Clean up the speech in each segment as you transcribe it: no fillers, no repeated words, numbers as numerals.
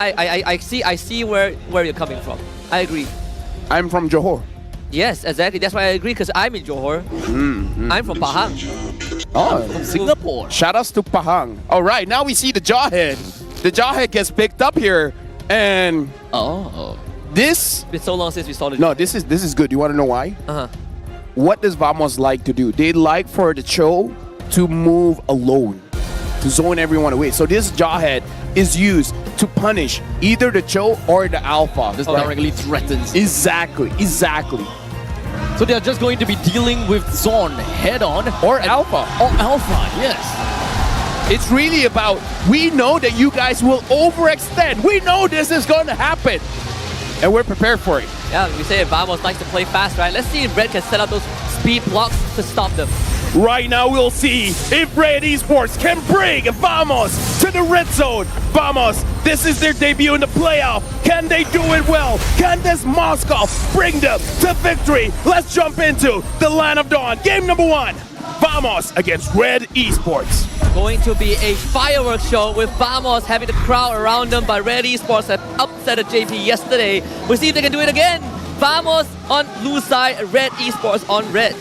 I see where you're coming from. I agree. I'm from Johor. Yes, exactly. That's why I agree, because I'm in Johor. I'm from Pahang. Oh, From Singapore. shout outs to Pahang. All right, now we see the Jawhead. The Jawhead gets picked up here, and Oh. this. It's been so long since we saw the. No, this is good. You want to know why? Uh-huh. What does Vamos like to do? They like for the Cho to move alone, to zone everyone away. So this Jawhead is used to punish either the Cho or the Alpha. This directly threatens. Exactly. So they are just going to be dealing with Zon head on. Or Alpha. Or Alpha, yes. It's really about, we know that you guys will overextend. We know this is going to happen. And we're prepared for it. Yeah, we say Vamos likes to play fast, right? Let's see if Red can set up those speed blocks to stop them. Right now, we'll see if Red Esports can bring Vamos to the red zone. Vamos, this is their debut in the playoff. Can they do it well? Can this Moscow bring them to victory? Let's jump into the Land of Dawn. Game number 1, Vamos against Red Esports. Going to be a fireworks show with Vamos having the crowd around them, but Red Esports had upset a JP yesterday. We'll see if they can do it again. Vamos on blue side, Red Esports on red.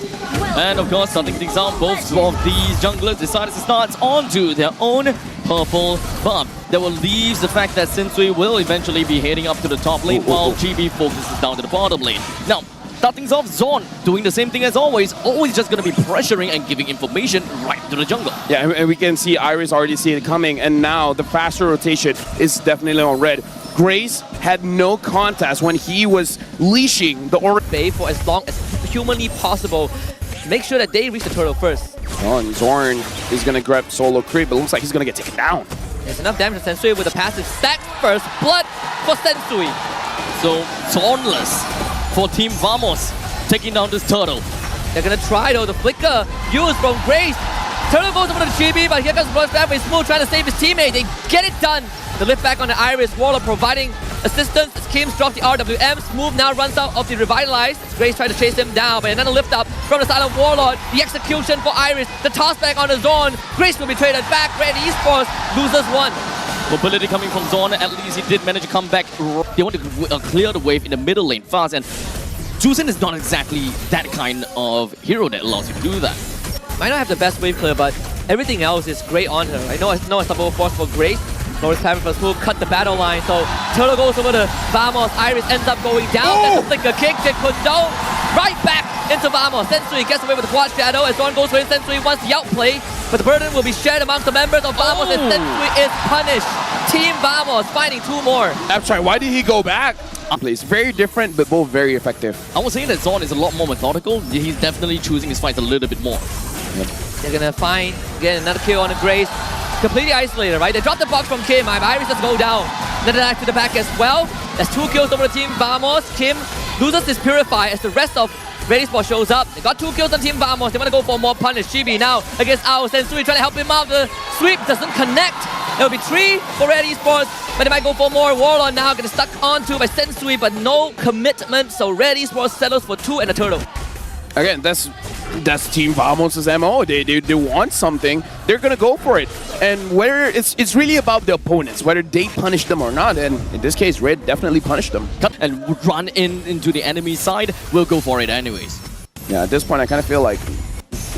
And of course, starting things out, both of these junglers decided to start onto their own purple buff. That will leave the fact that Sensui will eventually be heading up to the top lane while GB focuses down to the bottom lane. Now, start things off, Zon doing the same thing as always just going to be pressuring and giving information right to the jungle. Yeah, and we can see Iris already see it coming, and now the faster rotation is definitely on red. Grace had no contest when he was leashing the Aura. Bay for as long as humanly possible. Make sure that they reach the turtle first. Oh, and Zorn is going to grab solo creep, but it looks like he's going to get taken down. There's enough damage to Sensui with the passive stack first blood for Sensui. So, Zonless for Team Vamos taking down this turtle. They're gonna try though, the flicker used from Grace. Turtle goes over to the GB, but here comes Blood Smooth trying to save his teammate. They get it done. The lift back on the Iris. Warlord providing assistance as Kims drops the RWM. Smooth now runs out of the Revitalize. Grace trying to chase him down, but another lift up from the side of Warlord. The execution for Iris. The toss back on the zone. Grace will be traded back. Red Esports loses 1. Mobility coming from Zon, at least he did manage to come back. They want to clear the wave in the middle lane fast, and Jusen is not exactly that kind of hero that allows you to do that. Might not have the best wave clear, but everything else is great on her. I know it's no unstoppable force for Grace. Norris Clavin for Smooth cut the battle line, so Turtle goes over to Vamos. Iris ends up going down. That's a flicker kick. They could go right back into Vamos. Sensui gets away with the quad shadow as Zon goes for it. Sensui wants the outplay, but the burden will be shared amongst the members of Vamos, and Sensui is punished. Team Vamos finding 2 more. That's right. Why did he go back? Plays very different, but both very effective. I was saying that Zon is a lot more methodical. He's definitely choosing his fights a little bit more. They're gonna get another kill on the Grace. Completely isolated, right? They drop the box from Kim. Iris does go down. Then attack to the back as well. There's 2 kills over the team Vamos. Kim loses his Purify as the rest of Red Esports shows up. They got 2 kills on team Vamos. They want to go for more punish. Chibi now against Ao. Sensui trying to help him out. The sweep doesn't connect. It'll be 3 for Red Esports, but they might go for more. Warlord now getting stuck onto by Sensui, but no commitment. So Red Esports settles for 2 and a turtle. Again, that's Team Vamos' MO. They want something, they're gonna go for it. And whether it's really about the opponents, whether they punish them or not. And in this case, Red definitely punished them. And run into the enemy side, we'll go for it anyways. Yeah, at this point, I kind of feel like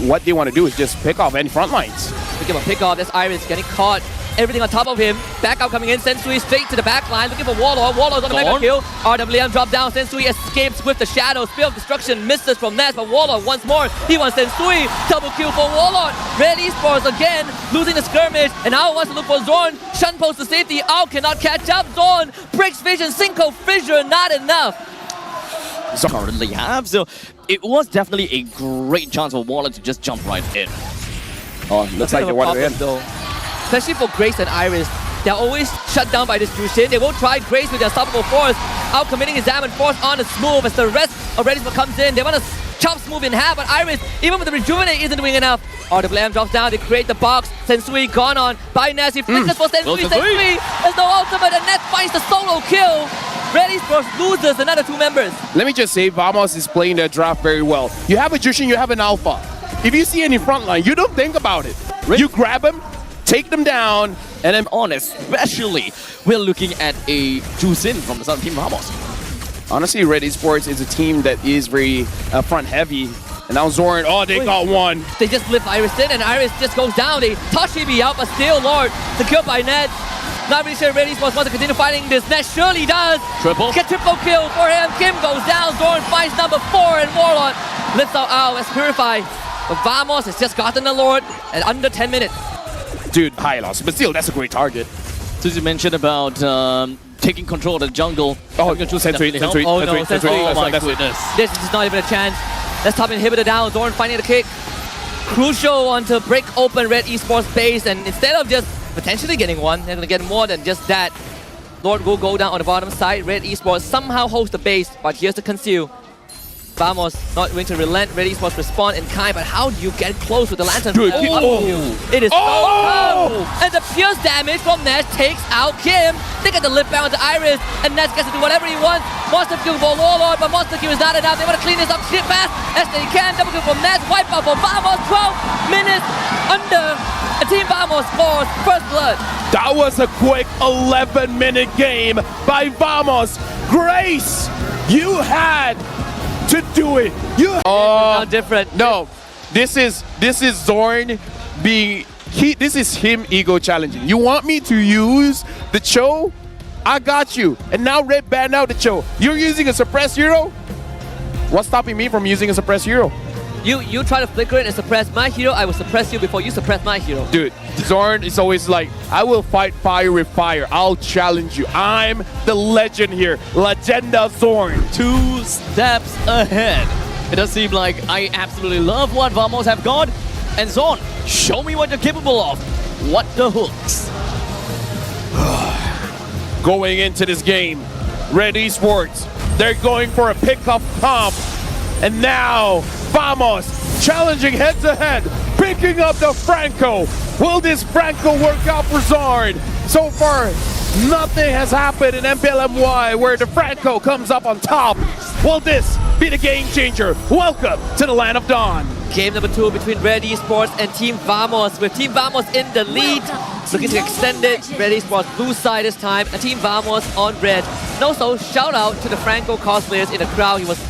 what they want to do is just pick off any front lines. Looking for pick off. That's Iris getting caught. Everything on top of him. Back out coming in. Sensui straight to the back line. Looking for Warlord. Warlord's on the mega kill. RWM drop down. Sensui escapes with the shadow. Spear of Destruction misses from Ness, but Warlord once more. He wants Sensui. Double kill for Warlord. Red Esports again losing the skirmish. And Ao wants to look for Zorn. Shun post to safety. Ao cannot catch up. Zorn breaks vision. Synco fissure. Not enough. Currently have, so it was definitely a great chance for Warlord to just jump right in. Oh, looks like they want to end. Especially for Grace and Iris, they're always shut down by this Jushin. They won't try Grace with their unstoppable force, out committing his damage force on the Smooth as the rest of Red Esports comes in. They want to chop Smooth in half, but Iris, even with the Rejuvenate, isn't doing enough. RWM drops down, they create the box. Sensui gone on by Nasty. Flickers for Sensui. Sensui has no ultimate, and Ness finds the solo kill. Red Esports loses another 2 members. Let me just say, Vamos is playing their draft very well. You have a Jushin, you have an Alpha. If you see any front line, you don't think about it. You grab him, take them down, and then on, especially we're looking at a juice-in from the Southern Team Vamos. honestly, Red Esports is a team that is very front-heavy. And now Zoran, oh, they got one. They just lift Iris in, and Iris just goes down. They touch Chibi out, but still, Lord, secured by Ned. Not really sure Red Esports wants to continue fighting this. Ned surely does. Triple. Get triple kill for him. Kim goes down. Zoran finds number 4, and Warlord lifts out as Purify. But Vamos has just gotten the Lord at under 10 minutes. Dude, high loss, but still, that's a great target. Since you mentioned about taking control of the jungle. Oh, Sentry. Oh no, Sentry. Oh my goodness. This is not even a chance. Let's top inhibitor down. Zoran finding the kick. Crucial one to break open Red Esports base, and instead of just potentially getting one, they're gonna get more than just that. Lord will go down on the bottom side. Red Esports somehow holds the base, but here's the conceal. Vamos not going to relent. Red Esports respond in kind, but how do you get close with the lantern? Dude, It is so tough. And the pierce damage from Nash takes out Kim. They get the lip bound to Iris, and Nash gets to do whatever he wants. Monster kill for Warlord, but Monster kill is not enough. They want to clean this up shit fast as they can. Double kill from Nash, wipe out for Vamos. 12 minutes under. And Team Vamos scores first blood. That was a quick 11-minute game by Vamos. Grace, you had to do it. You How different. No, this is Zorn being this is him ego challenging. You want me to use the Cho? I got you. And now Red banned out the Cho. You're using a suppressed hero? What's stopping me from using a suppressed hero? You try to flicker it and suppress my hero, I will suppress you before you suppress my hero. Dude, Zorn is always like, I will fight fire with fire. I'll challenge you. I'm the legend here. Legenda Zorn. 2 steps ahead. It does seem like I absolutely love what Vamos have got. And Zorn, show me what you're capable of. What the hooks? Going into this game, Red Esports, they're going for a pickup comp. And now, Vamos challenging head-to-head, picking up the Franco. Will this Franco work out for Zorn? So far, nothing has happened in MPLMY where the Franco comes up on top. Will this be the game changer? Welcome to the Land of Dawn. Game number 2 between Red Esports and Team Vamos, with Team Vamos in the lead, looking to extend it. Red Esports blue side this time, and Team Vamos on red. And also, shout out to the Franco cosplayers in the crowd. He was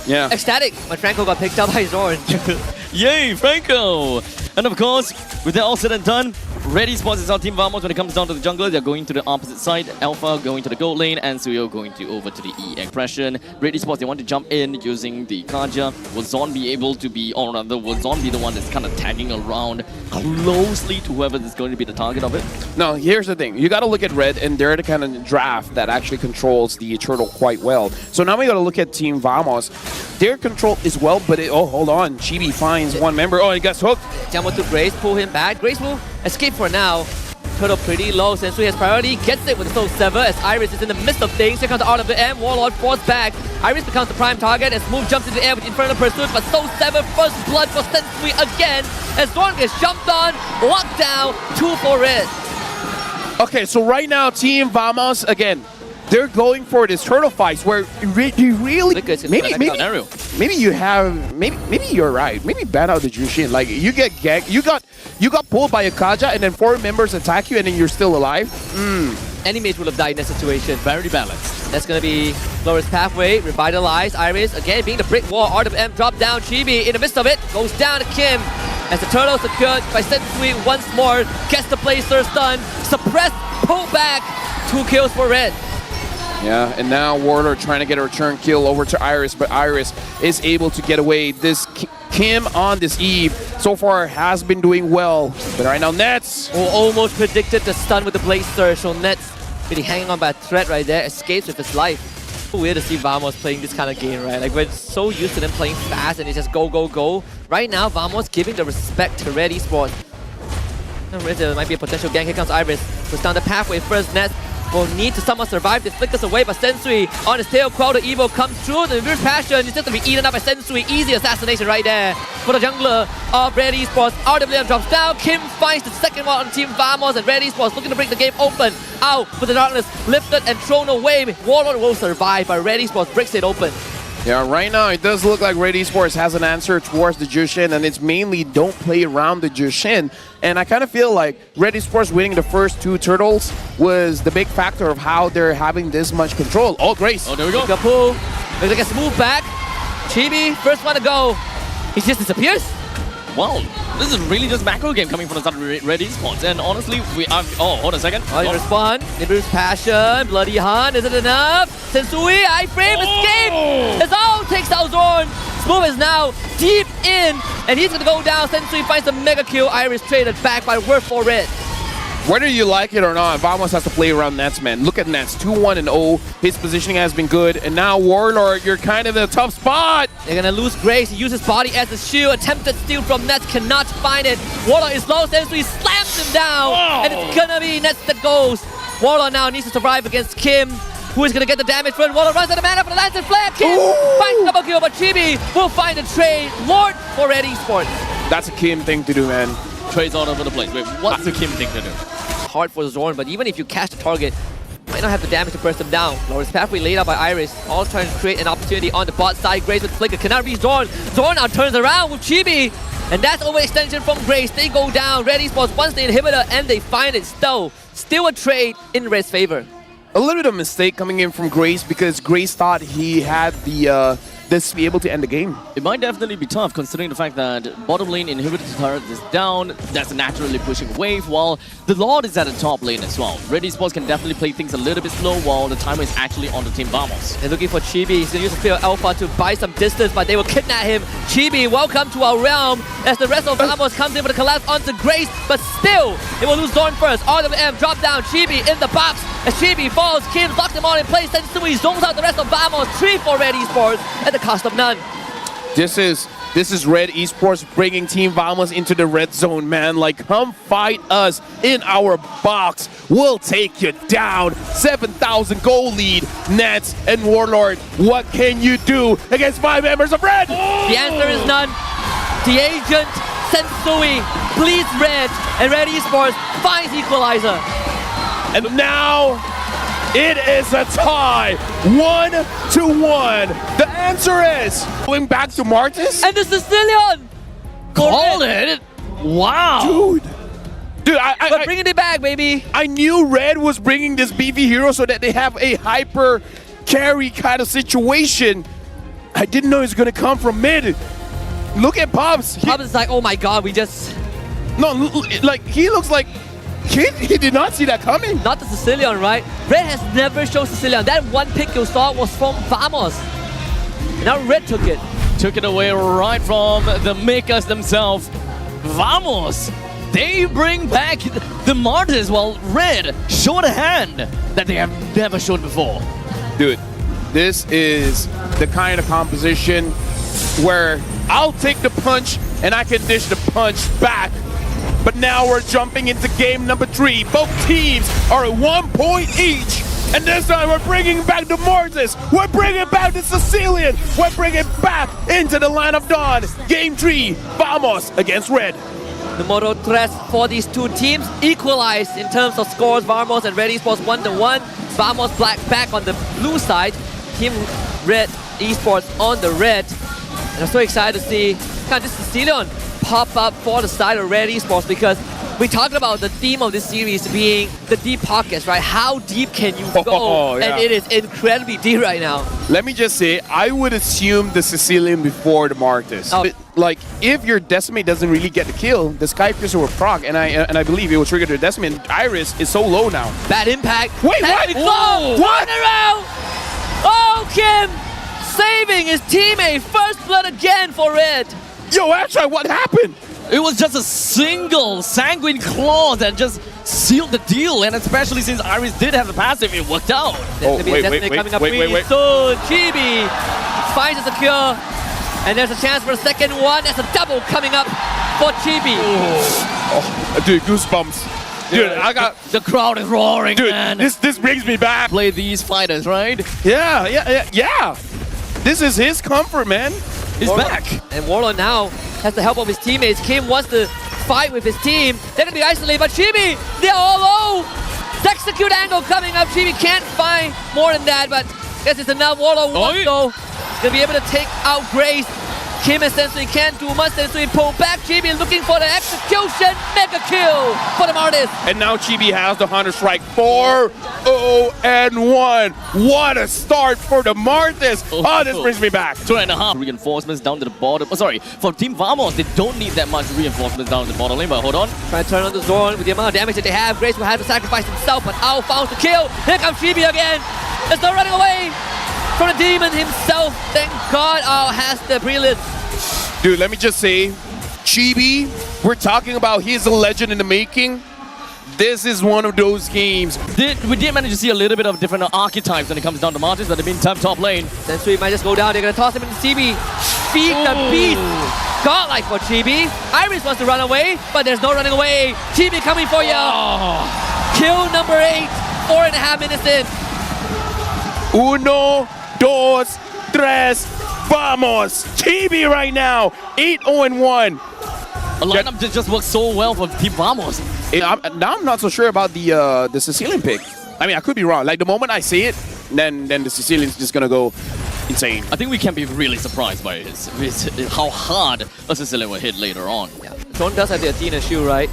ecstatic when Franco got picked up by Zorn. Yay, Franco! And of course, with that all said and done, Red Esports is our Team Vamos. When it comes down to the jungler, they're going to the opposite side. Alpha going to the gold lane, and Suyo going over to the E expression. Red Esports, they want to jump in using the Kaja. Will Zorn be able to be, or rather, will Zorn be the one that's kind of tagging around closely to whoever is going to be the target of it? No, here's the thing. You got to look at Red, and they're the kind of draft that actually controls the turtle quite well. So now we got to look at Team Vamos. Their control is well, but oh, hold on. Chibi finds one member. Oh, he gets hooked. Jump to Grace, pull him back. Grace will escape for now. Turtle pretty low. Sensui has priority. Gets it with the Soul Sever as Iris is in the midst of things. Here comes the Art of the M. Warlord forced back. Iris becomes the prime target as Smooth jumps into the air with Infernal Pursuit. But Soul Sever, first blood for Sensui again as Zorn gets jumped on. Locked down. 2 for Red. Okay, so right now, Team Vamos, again, they're going for this turtle fights where you really maybe you have maybe you're right. Maybe ban out the Jushin. Like you get gagged, you got pulled by a Kaja and then 4 members attack you and then you're still alive. Any mage would have died in that situation. Very balanced. That's gonna be Glorious Pathway, Revitalize, Iris, again being the brick wall, Art of M drop down, Chibi in the midst of it, goes down to Kim. As the turtle secured by Sensui once more, gets the placer stun, suppressed, pull back, 2 kills for Red. Yeah, and now Warlord trying to get a return kill over to Iris, but Iris is able to get away. This Kim on this Eve so far has been doing well, but right now Nets almost predicted the stun with the Blazer, so Nets really hanging on by a thread right there, escapes with his life. Weird to see Vamos playing this kind of game, right? Like we're so used to them playing fast and it's just go, go, go. Right now, Vamos giving the respect to Red Esports. There might be a potential gank. Here comes Iris. Puts down the pathway first. Nets will need to somehow survive. This flickers away, but Sensui on his tail. Quell the Evo comes through. The reverse passion is just going to be eaten up by Sensui. Easy assassination right there for the jungler of Red Esports. RWM drops down. Kim finds the second one on Team Vamos, and Red Esports looking to break the game open. Out with the darkness lifted and thrown away. Warlord will survive, but Red Esports breaks it open. Yeah, right now it does look like Red Esports has an answer towards the Jushin, and it's mainly don't play around the Jushin. And I kind of feel like Red Esports winning the first 2 turtles was the big factor of how they're having this much control. Oh, Grace. Oh, there we go. Kapu. Looks like a smooth back. Chibi, first one to go. He just disappears. Well, this is really just macro game coming from the side of Red Esports. And honestly, we are... Oh, hold on a second. Oh, you respond. Nibiru's passion. Bloody Hunt. Is it enough? Sensui, iframe, escape. It's all takes out Zorn. Smooth is now deep in. And he's going to go down. Sensui finds the mega kill. Iris traded back by worth for red. Whether you like it or not, Vamos has to play around Nets, man. Look at Nets, 2-1-0. His positioning has been good. And now Warlord, you're kind of in a tough spot. They're going to lose Grace. He uses body as a shield. Attempted steal from Nets, cannot find it. Warlord is low, Sensui slams him down. Oh. And it's going to be Nets that goes. Warlord now needs to survive against Kim, who is going to get the damage from Warlord. Runs out of mana for the Lance Flare. Kim finds double kill, but Chibi will find the trade. Lord for Red Esports. That's a Kim thing to do, man. Trades all over the place. Wait, what's the Kim thing to do? Hard for Zorn, but even if you catch the target, might not have the damage to burst them down. Lawrence pathway laid out by Iris, all trying to create an opportunity on the bot side. Grace with Flicker cannot reach Zorn. Zorn now turns around with Chibi, and that's overextension from Grace. They go down. Red Esports wants the inhibitor, and they find it. Still a trade in Red's favor. A little bit of mistake coming in from Grace because Grace thought he had the this to be able to end the game. It might definitely be tough considering the fact that bottom lane inhibitor turret is down, that's naturally pushing wave, while the Lord is at the top lane as well. Red Esports can definitely play things a little bit slow while the timer is actually on the team Vamos. They're looking for Chibi. He's going to use the Fear Alpha to buy some distance, but they will kidnap him. Chibi, welcome to our realm as the rest of Vamos comes in for the collapse onto Grace, but still, they will lose Zorn first. RWM drop down, Chibi in the box. As Chibi falls, Kim locks him on in place, Sensui zones out the rest of Vamos. 3 for Red Esports at the cost of none. This is Red Esports bringing Team Vamos into the red zone, man. Like, come fight us in our box. We'll take you down. 7,000 goal lead. Nets and Warlord, what can you do against 5 members of Red? The answer is none. The agent, Sensui, bleeds Red, and Red Esports finds Equalizer. And now it is a tie, 1-1. The answer is going back to Martis. And the Sicilian! Called it! Wow! Dude, But bringing it back, baby. I knew Red was bringing this beefy hero so that they have a hyper carry kind of situation. I didn't know it was going to come from mid. Look at Pops. Pops is like, oh my god, we just... No, like, he looks like he did not see that coming. Not the Sicilian, right? Red has never shown Sicilian. That one pick you saw was from Vamos. Now Red took it. Took it away right from the makers themselves. Vamos! They bring back the Martyrs while Red showed a hand that they have never shown before. Dude, this is the kind of composition where I'll take the punch and I can dish the punch back. But now we're jumping into game number 3. Both teams are at 1 point each. And this time we're bringing back the Mortis. We're bringing back the Sicilian. We're bringing back into the line of dawn. Game 3, Vamos against Red. The Moto threats for these two teams equalized in terms of scores. Vamos and Red Esports 1-1. Vamos black back on the blue side. Team Red Esports on the red. And I'm so excited to see kind of this Sicilian pop up for the side of Red Esports, because we talked about the theme of this series being the deep pockets, right? How deep can you go? Yeah. And it is incredibly deep right now. Let me just say, I would assume the Sicilian before the Martis. Oh. Like, if your Decimate doesn't really get the kill, the Skypiercer will proc, and I believe it will trigger the Decimate. And Iris is so low now. Bad impact. Wait, what? What? Around. Oh, Kim saving his teammate. First blood again for Red. Yo, actually, what happened? It was just a single Sanguine Claw that just sealed the deal, and especially since Iris did have the passive, it worked out. There's gonna be a Destiny coming up pretty soon. Chibi finds a secure, and there's a chance for a second one. There's a double coming up for Chibi. Oh, dude, goosebumps. Dude, I got... The crowd is roaring, dude, man. This brings me back. Play these fighters, right? Yeah. This is his comfort, man. He's back. And Warlord now has the help of his teammates. Kim wants to fight with his team. They're going to be isolated, but Chibi, they're all low. Execute angle coming up. Chibi can't find more than that, but I guess it's enough. Warlord wants to go. gonna be able to take out Grace. Kim and Sensui can't do much. Sensui pull back. Chibi looking for the execution. Mega kill for the Martis. And now Chibi has the Hunter Strike 4-0-1. What a start for the Martis. Oh, this brings me back. 2.5 reinforcements down to the bottom. Oh, sorry, for Team Vamos, they don't need that much reinforcements down to the bottom lane, but hold on. Trying to turn on the zone with the amount of damage that they have. Grace will have to sacrifice himself, but Ao found the kill. Here comes Chibi again. There's no running away from the demon himself. Thank God Ao has the brilliance. Dude, let me just say, Chibi, we're talking about he's a legend in the making. This is one of those games. We did manage to see a little bit of different archetypes when it comes down to Martis, but in the meantime, top lane. Sensui might just go down. They're going to toss him into Chibi. Feed the beast. Godlike for Chibi. Iris wants to run away, but there's no running away. Chibi coming for you. Kill number 8. 4.5 minutes in. 1, 2, 3, vamos! Chibi right now, 8-0-1. A lineup just works so well for Team Vamos. Now I'm not so sure about the Sicilian pick. I mean, I could be wrong. Like, the moment I see it, then the Sicilian's just gonna go insane. I think we can be really surprised by how hard a Sicilian will hit later on. Yeah. Tron does have the Athena shield, right?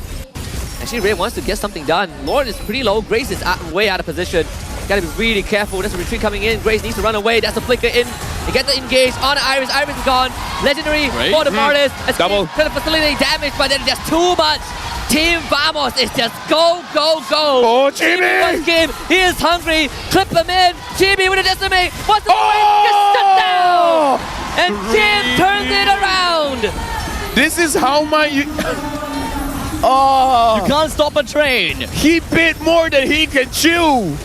Actually, Ray wants to get something done. Lord is pretty low. Grace is way out of position. Gotta be really careful. There's a retreat coming in. Grace needs to run away. That's a flicker in. They get the engage on Iris. Iris is gone. Legendary for the Martis. Double. Trying to facilitate damage, but then just too much. Team Vamos is just go, go, go. Oh, Chibi! First game. He is hungry. Clip him in. Chibi with a decimate. What's the point? Just shut down. And Jim turns it around. This is how my... Oh, You can't stop a train. he bit more than he can chew.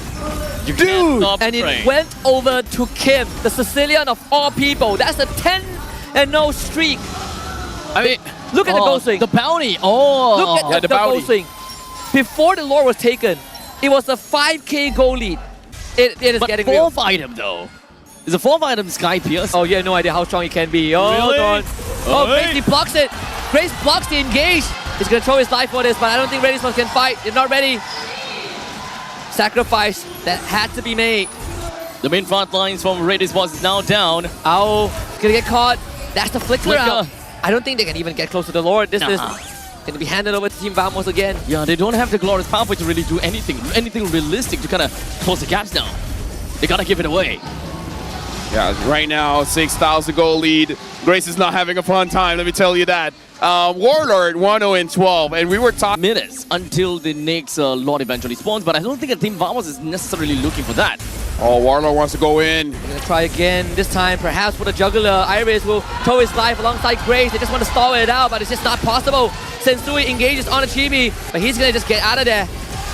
You can't stop a And train. it went over to Kim, the Sicilian of all people. That's a 10-0 streak. I mean, Look at the goal swing. The bounty. Oh. Look at the goal bounty. swing. Before the lore was taken, it was a 5k goal lead. It is But getting real. 4th item though. Is a 4th item Sky Pierce? Oh, yeah, no idea how strong he can be. Oh, Really? God. Oh, Hey. Grace, he blocks it. Grace blocks the engage. He's going to throw his life for this, but I don't think Ready can fight. They're not ready. Sacrifice that had to be made. The main front lines from Red Esports is now down. Ow, gonna get caught. That's the flicker out. Flicker. I don't think they can even get close to the Lord. This is Nah. gonna be handed over to Team Vamos again. Yeah, they don't have the glorious pathway to really do anything realistic to kind of close the gaps down. They gotta give it away. Yeah, right now, 6,000 goal lead. Grace is not having a fun time, let me tell you that. Warlord, 1-0-12, and we were talking... Minutes until the next Lord eventually spawns, but I don't think a Team Vamos is necessarily looking for that. Oh, Warlord wants to go in. They're gonna try again. This time, perhaps for the juggler, Iris will throw his life alongside Grace. They just want to stall it out, but it's just not possible. Sensui engages on a Chibi, but he's gonna just get out of there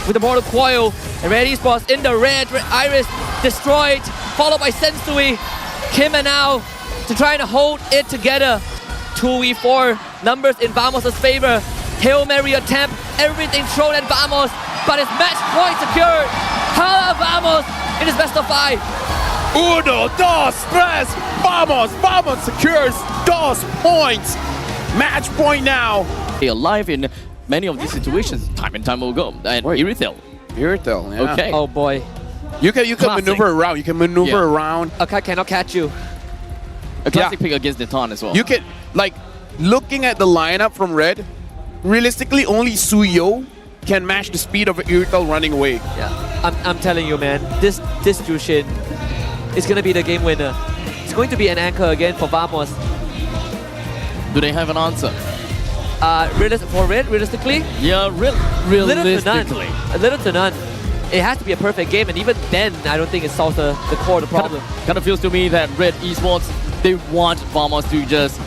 with the Mortal Coil. And Red Esports in the red. Iris destroyed, followed by Sensui. Kim and now to try to hold it together. 2v4 numbers in Vamos' favor. Hail Mary attempt, everything thrown at Vamos, but it's match point secured. Hala Vamos in his best of 5. 1, 2, 3, vamos! Vamos secures 2 points. Match point now. They are alive in many of these situations. Time and time will go. And Irithel. Irithel, yeah. Okay. Oh boy. You can Classic. maneuver around. You can maneuver around. Akai cannot catch you. A classic pick against Netan as well. You can, like, looking at the lineup from Red, realistically only Suyo can match the speed of Irithel running away. Yeah, I'm telling you, man, this Jushin is gonna be the game winner. It's going to be an anchor again for Vamos. Do they have an answer? For Red, realistically, Yeah, realistically. A little to none. It has to be a perfect game, and even then, I don't think it solves the core of the problem. Kind of feels to me that Red Esports, they want Vamos to just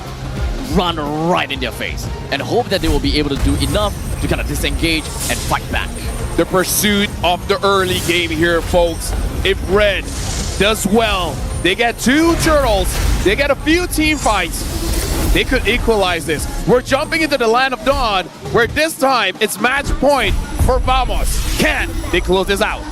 run right in their face and hope that they will be able to do enough to kind of disengage and fight back. The pursuit of the early game here, folks. If Red does well, they get 2 turtles, they get a few team fights, they could equalize this. We're jumping into the land of dawn, where this time it's match point for Vamos. Can they close this out?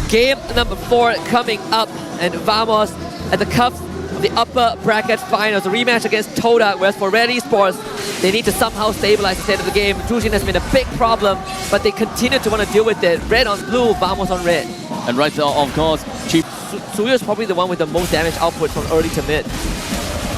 Game number 4 coming up, and Vamos at the cups the upper bracket finals, a rematch against Toda, whereas for Red Esports, they need to somehow stabilize the state of the game. Drujin has been a big problem, but they continue to want to deal with it. Red on blue, Vamos on red. And right there, of course, Suyo is probably the one with the most damage output from early to mid.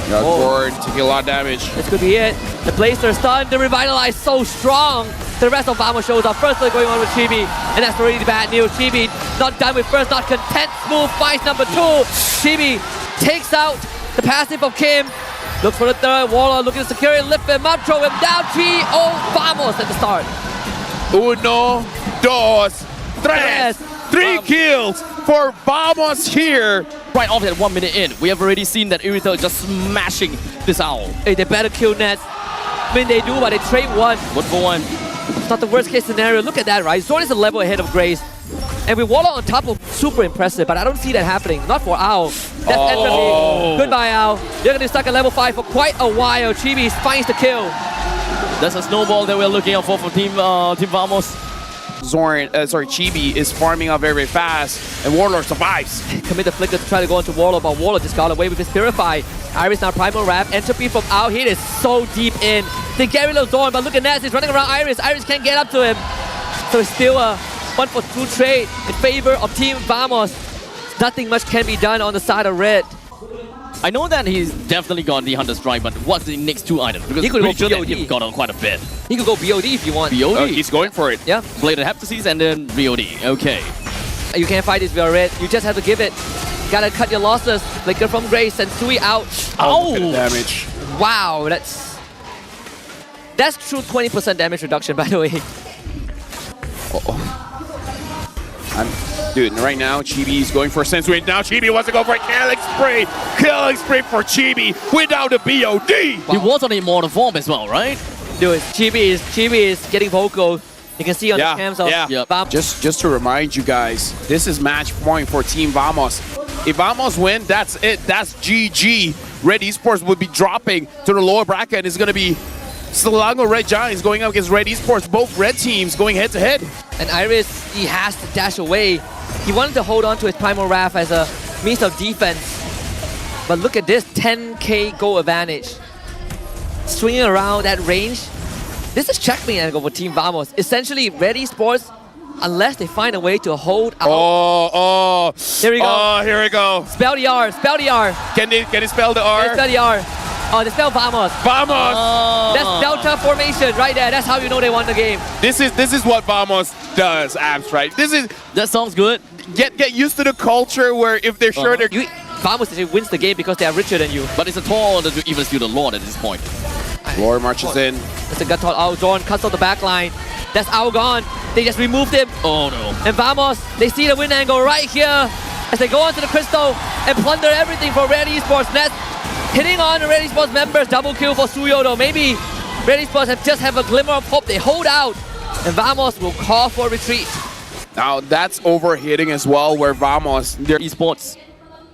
Yeah, Gord taking a lot of damage. This could be it. The Blazer stunned, the Revitalize so strong. The rest of Vamos shows up. First play going on with Chibi, and that's already the bad news. Chibi not done with first, not content. Smooth finds number 2. Chibi takes out the passive of Kim. Looks for the third. Warlord looking to secure it, lift him up, throw him down. 3-0 Vamos at the start. 1, 2, 3. 3 kills for Vamos here. right off at 1 minute in, we have already seen that Irithel just smashing this owl. Hey, they better kill Nets. I mean, they do, but they trade 1. 1 for 1. It's not the worst case scenario. Look at that, right? Zorn is a level ahead of Grace. And with Warlock on top of super impressive, but I don't see that happening. Not for Owl. That's enemy. Goodbye, Owl. You're going to be stuck at level 5 for quite a while. Chibi finds the kill. That's a snowball that we're looking out for Team Vamos. Chibi is farming up very, very fast, and Warlord survives. Commit the flicker to try to go into Warlord, but Warlord just got away with his Purify. Iris now Primal Wrap. Entropy from Owl. He is so deep in. They get rid of Zorn, but look at Naz. He's running around Iris. Iris can't get up to him. So it's still a 1-for-2 trade in favor of Team Vamos. Nothing much can be done on the side of Red. I know that he's definitely got the Hunter Strike, but what's the next 2 items? Because He could go sure that BOD. he's got on quite a bit. He could go BOD if you want. BOD. He's going for it. Yeah. Blade of Heptases and then BOD. Okay. You can't fight this via Red. You just have to give it. Gotta cut your losses. Flicker from Grace and Sui out. Oh, look at the damage. Wow, that's true 20% damage reduction, by the way. Dude, right now, Chibi is going for a Sensui. Now Chibi wants to go for a killing spree. Killing spree for Chibi without a BOD. He was on Immortal form as well, right? Dude, Chibi is getting vocal. You can see on the cams of Yep. Just to remind you guys, this is match point for Team Vamos. If Vamos win, that's it. That's GG. Red Esports would be dropping to the lower bracket. It's going to be Selangor Red Giants going up against Red Esports. Both red teams going head to head. And Iris, he has to dash away. He wanted to hold on to his Primal Wrath as a means of defense. But look at this, 10k goal advantage. Swinging around that range. This is checkmate angle for Team Vamos. Essentially, Red Esports, unless they find a way to hold out. Here we go. Oh, here we go. Spell the R, spell the R. Can they spell the R? Can they spell the R? Oh, they spell Vamos. Vamos! That's Delta formation right there. That's how you know they won the game. This is what Vamos does, Abs, right? That sounds good. Get used to the culture where if they're sure they're... Vamos wins the game because they are richer than you. But it's a tall order to even steal the Lord at this point. Lord marches in. It's a gut taught out. Zorn cuts off the back line. That's Owl gone. They just removed him. Oh no. And Vamos, they see the win angle right here as they go onto the crystal and plunder everything for Red Esports. Nest hitting on the Red Esports members. Double kill for Suyo though. Maybe Red Esports just have a glimmer of hope. They hold out and Vamos will call for retreat. Now that's overhitting as well where Vamos... Esports.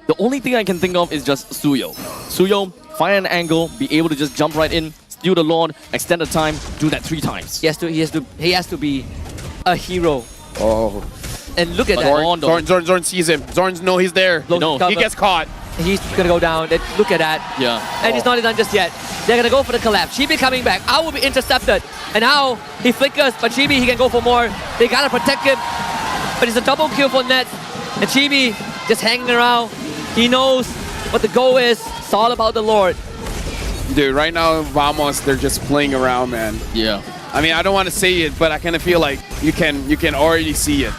The only thing I can think of is just Suyo. Suyo, find an angle, be able to just jump right in, steal the Lord, extend the time, do that 3 times. He has to be a hero. Oh. And look at that. Zorn sees him. Zorn knows he's there. No, he gets caught. He's gonna go down. Look at that. Yeah. And he's not done just yet. They're gonna go for the collapse. Chibi coming back. Owl will be intercepted. And now he flickers, but Chibi, he can go for more. They gotta protect him. But it's a double kill for Nets. And Chibi just hanging around. He knows what the goal is. It's all about the Lord. Dude, right now, Vamos, they're just playing around, man. Yeah. I mean, I don't want to say it, but I kind of feel like you can already see it.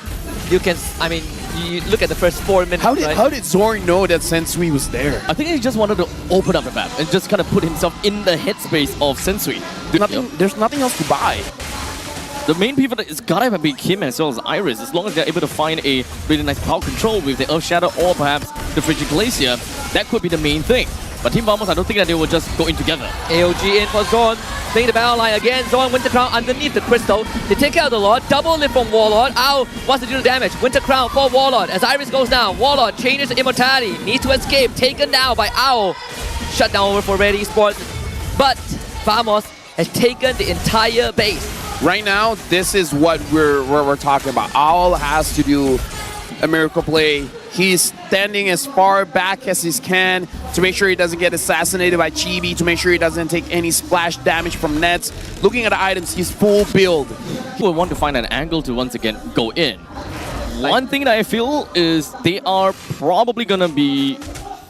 You can, I mean, you look at the first 4 minutes. How did Zorn know that Sensui was there? I think he just wanted to open up the map and just kind of put himself in the headspace of Sensui. There's nothing else to buy. The main people is gotta be Kim as well as Iris. As long as they're able to find a really nice power control with the Earth Shadow or perhaps the Frigid Glacier, that could be the main thing. But Team Vamos, I don't think that they will just go in together. AOG in for Zorn. Playing the battle line again. Zorn, Winter Crown underneath the crystal. They take out the Lord. Double lift from Warlord. Owl wants to do the damage. Winter Crown for Warlord. As Iris goes down, Warlord changes to Immortality. Needs to escape. Taken down by Owl. Shut down over for Red Esports. But Vamos has taken the entire base. Right now, this is what we're talking about. Owl has to do a miracle play, He's standing as far back as he can to make sure he doesn't get assassinated by Chibi, to make sure he doesn't take any splash damage from nets. Looking at the items, he's full build. People want to find an angle to once again go in. One thing that I feel is they are probably gonna be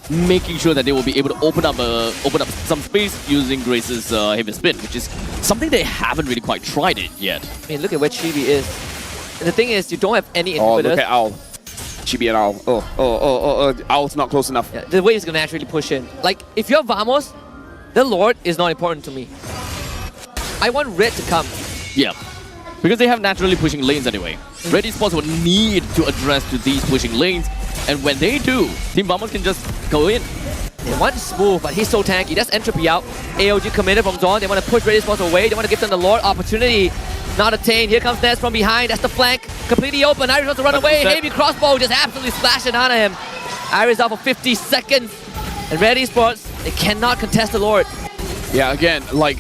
making sure that they will be able to open up some space using Grace's heavy spin, which is something they haven't really quite tried it yet. I mean, look at where Chibi is. And the thing is, you don't have any inhibitors. Oh, look at Owl. Chibi and Owl. Owl's not close enough. Yeah, the way he's gonna actually push in. Like, if you're Vamos, the Lord is not important to me. I want Red to come. Yeah. Because they have naturally pushing lanes anyway. Red Esports will need to address to these pushing lanes, and when they do, Team Vamos can just go in. They want smooth, but he's so tanky. That's Entropy out. AOG committed from Zone. They want to push Red Esports away. They want to give them the Lord opportunity. Not attained. Here comes Ness from behind. That's the flank. Completely open. Iris wants to run away. Heavy crossbow just absolutely splashing on him. Iris out for 50 seconds. And Red Esports, they cannot contest the Lord. Yeah, again, like,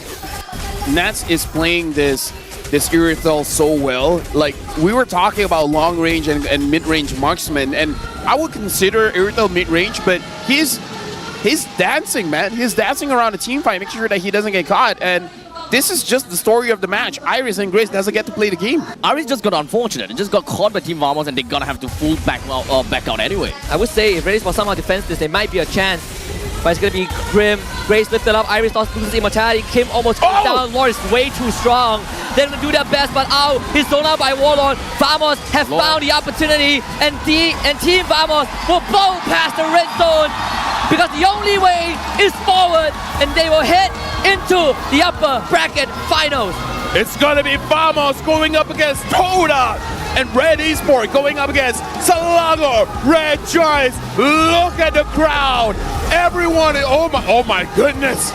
Nats is playing this Irithel so well. Like, we were talking about long range and mid-range marksman, and I would consider Irithel mid-range, but he's dancing, man. He's dancing around the team fight, making sure that he doesn't get caught, and this is just the story of the match. Iris and Grace doesn't get to play the game. Iris just got unfortunate. It just got caught by Team Vamos, and they're gonna have to full back out anyway. I would say if Red Esports somehow defends this, there might be a chance. But it's going to be grim. Grace lifted up. Iris lost loses immortality. Kim almost goes down. Lord is way too strong. They're going to do their best, but out. He's thrown out by Warlord. Vamos have found the opportunity, and Team Vamos will blow past the red zone because the only way is forward, and they will head into the upper bracket finals. It's gonna be Vamos going up against Toda, and Red Esports going up against Salago, Red Giants. Look at the crowd. Everyone, oh my goodness.